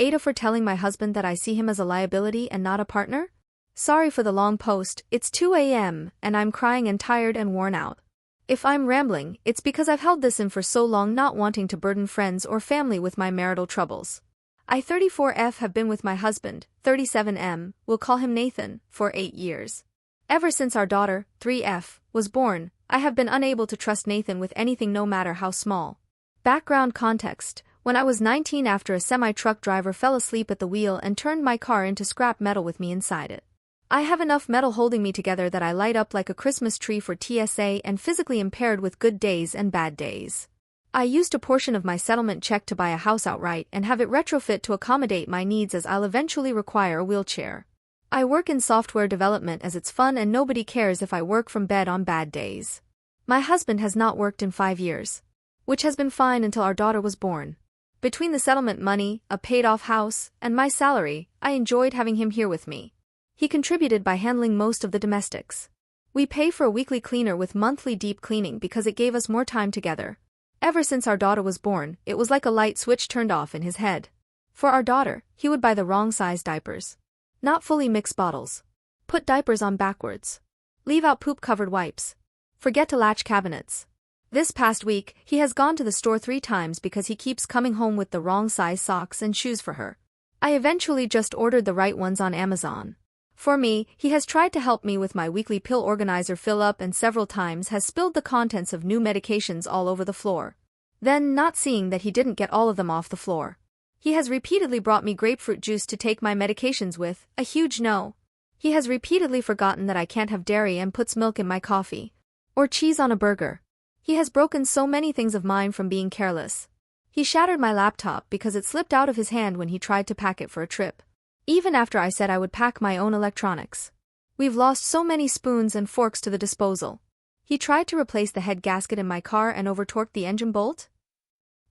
AITA for telling my husband that I see him as a liability and not a partner? Sorry for the long post, it's 2 a.m. and I'm crying and tired and worn out. If I'm rambling, it's because I've held this in for so long, not wanting to burden friends or family with my marital troubles. I 34F have been with my husband, 37M, we'll call him Nathan, for 8 years. Ever since our daughter, 3F, was born, I have been unable to trust Nathan with anything no matter how small. Background context: when I was 19, after a semi-truck driver fell asleep at the wheel and turned my car into scrap metal with me inside it. I have enough metal holding me together that I light up like a Christmas tree for TSA and physically impaired with good days and bad days. I used a portion of my settlement check to buy a house outright and have it retrofit to accommodate my needs, as I'll eventually require a wheelchair. I work in software development as it's fun and nobody cares if I work from bed on bad days. My husband has not worked in 5 years. Which has been fine until our daughter was born. Between the settlement money, a paid-off house, and my salary, I enjoyed having him here with me. He contributed by handling most of the domestics. We pay for a weekly cleaner with monthly deep cleaning because it gave us more time together. Ever since our daughter was born, it was like a light switch turned off in his head. For our daughter, he would buy the wrong size diapers. Not fully mixed bottles. Put diapers on backwards. Leave out poop-covered wipes. Forget to latch cabinets. This past week, he has gone to the store 3 times because he keeps coming home with the wrong size socks and shoes for her. I eventually just ordered the right ones on Amazon. For me, he has tried to help me with my weekly pill organizer fill up and several times has spilled the contents of new medications all over the floor. Then, not seeing that he didn't get all of them off the floor, he has repeatedly brought me grapefruit juice to take my medications with, a huge no. He has repeatedly forgotten that I can't have dairy and puts milk in my coffee. Or cheese on a burger. He has broken so many things of mine from being careless. He shattered my laptop because it slipped out of his hand when he tried to pack it for a trip. Even after I said I would pack my own electronics. We've lost so many spoons and forks to the disposal. He tried to replace the head gasket in my car and over-torqued the engine bolt,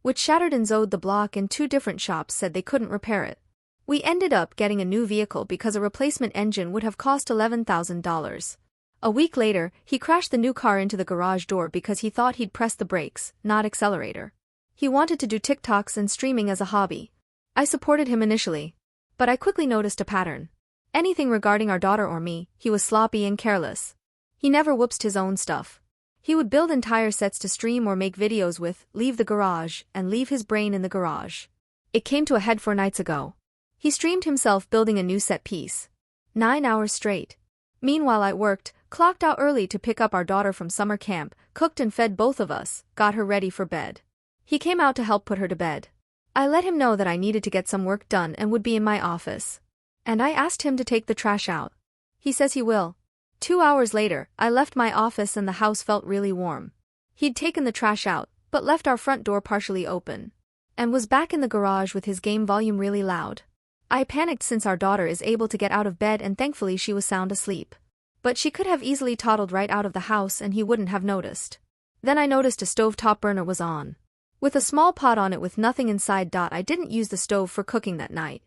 which shattered and Zoed the block, and 2 different shops said they couldn't repair it. We ended up getting a new vehicle because a replacement engine would have cost $11,000. A week later, he crashed the new car into the garage door because he thought he'd press the brakes, not accelerator. He wanted to do TikToks and streaming as a hobby. I supported him initially. But I quickly noticed a pattern. Anything regarding our daughter or me, he was sloppy and careless. He never whoopsed his own stuff. He would build entire sets to stream or make videos with, leave the garage, and leave his brain in the garage. It came to a head 4 nights ago. He streamed himself building a new set piece. 9 hours straight. Meanwhile I worked, clocked out early to pick up our daughter from summer camp, cooked and fed both of us, got her ready for bed. He came out to help put her to bed. I let him know that I needed to get some work done and would be in my office. And I asked him to take the trash out. He says he will. 2 hours later, I left my office and the house felt really warm. He'd taken the trash out, but left our front door partially open. And was back in the garage with his game volume really loud. I panicked since our daughter is able to get out of bed and thankfully she was sound asleep. But she could have easily toddled right out of the house and he wouldn't have noticed. Then I noticed a stovetop burner was on. With a small pot on it with nothing inside. I didn't use the stove for cooking that night.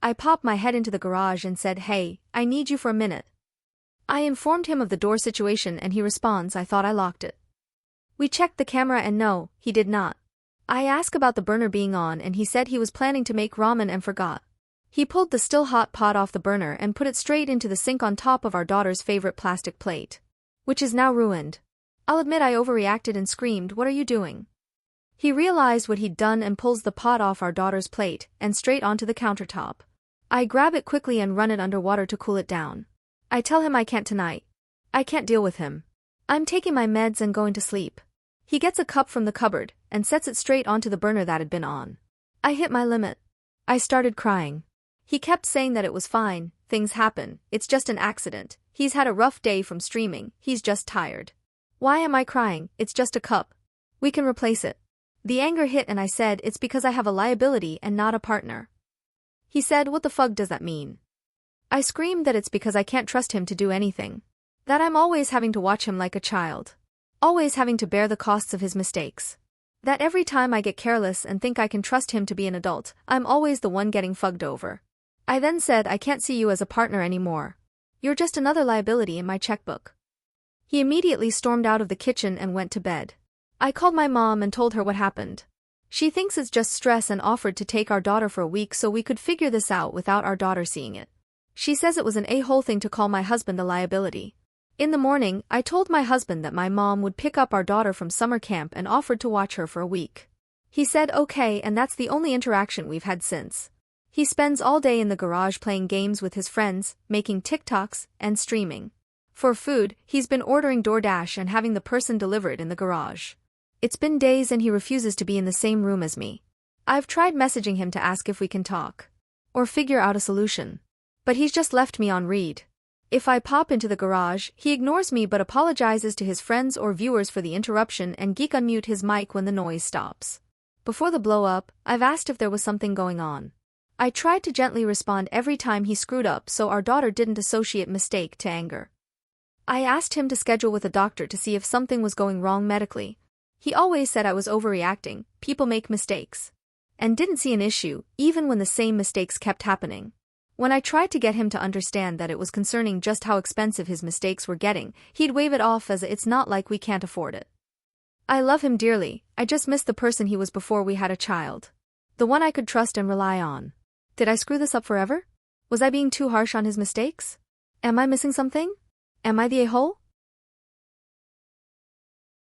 I popped my head into the garage and said, "Hey, I need you for a minute." I informed him of the door situation and he responds, "I thought I locked it." We checked the camera and no, he did not. I asked about the burner being on and he said he was planning to make ramen and forgot. He pulled the still hot pot off the burner and put it straight into the sink on top of our daughter's favorite plastic plate, which is now ruined. I'll admit I overreacted and screamed, "What are you doing?" He realized what he'd done and pulls the pot off our daughter's plate and straight onto the countertop. I grab it quickly and run it under water to cool it down. I tell him I can't tonight. I can't deal with him. I'm taking my meds and going to sleep. He gets a cup from the cupboard and sets it straight onto the burner that had been on. I hit my limit. I started crying. He kept saying that it was fine, things happen, it's just an accident, he's had a rough day from streaming, he's just tired. Why am I crying? It's just a cup. We can replace it. The anger hit and I said it's because I have a liability and not a partner. He said, "What the fuck does that mean?" I screamed that it's because I can't trust him to do anything. That I'm always having to watch him like a child. Always having to bear the costs of his mistakes. That every time I get careless and think I can trust him to be an adult, I'm always the one getting fucked over. I then said, "I can't see you as a partner anymore. You're just another liability in my checkbook." He immediately stormed out of the kitchen and went to bed. I called my mom and told her what happened. She thinks it's just stress and offered to take our daughter for a week so we could figure this out without our daughter seeing it. She says it was an a-hole thing to call my husband a liability. In the morning, I told my husband that my mom would pick up our daughter from summer camp and offered to watch her for a week. He said okay, and that's the only interaction we've had since. He spends all day in the garage playing games with his friends, making TikToks, and streaming. For food, he's been ordering DoorDash and having the person deliver it in the garage. It's been days and he refuses to be in the same room as me. I've tried messaging him to ask if we can talk or figure out a solution, but he's just left me on read. If I pop into the garage, he ignores me but apologizes to his friends or viewers for the interruption and unmute his mic when the noise stops. Before the blow-up, I've asked if there was something going on. I tried to gently respond every time he screwed up so our daughter didn't associate mistake to anger. I asked him to schedule with a doctor to see if something was going wrong medically. He always said I was overreacting, people make mistakes, and didn't see an issue, even when the same mistakes kept happening. When I tried to get him to understand that it was concerning just how expensive his mistakes were getting, he'd wave it off as it's not like we can't afford it. I love him dearly, I just miss the person he was before we had a child. The one I could trust and rely on. Did I screw this up forever? Was I being too harsh on his mistakes? Am I missing something? Am I the a-hole?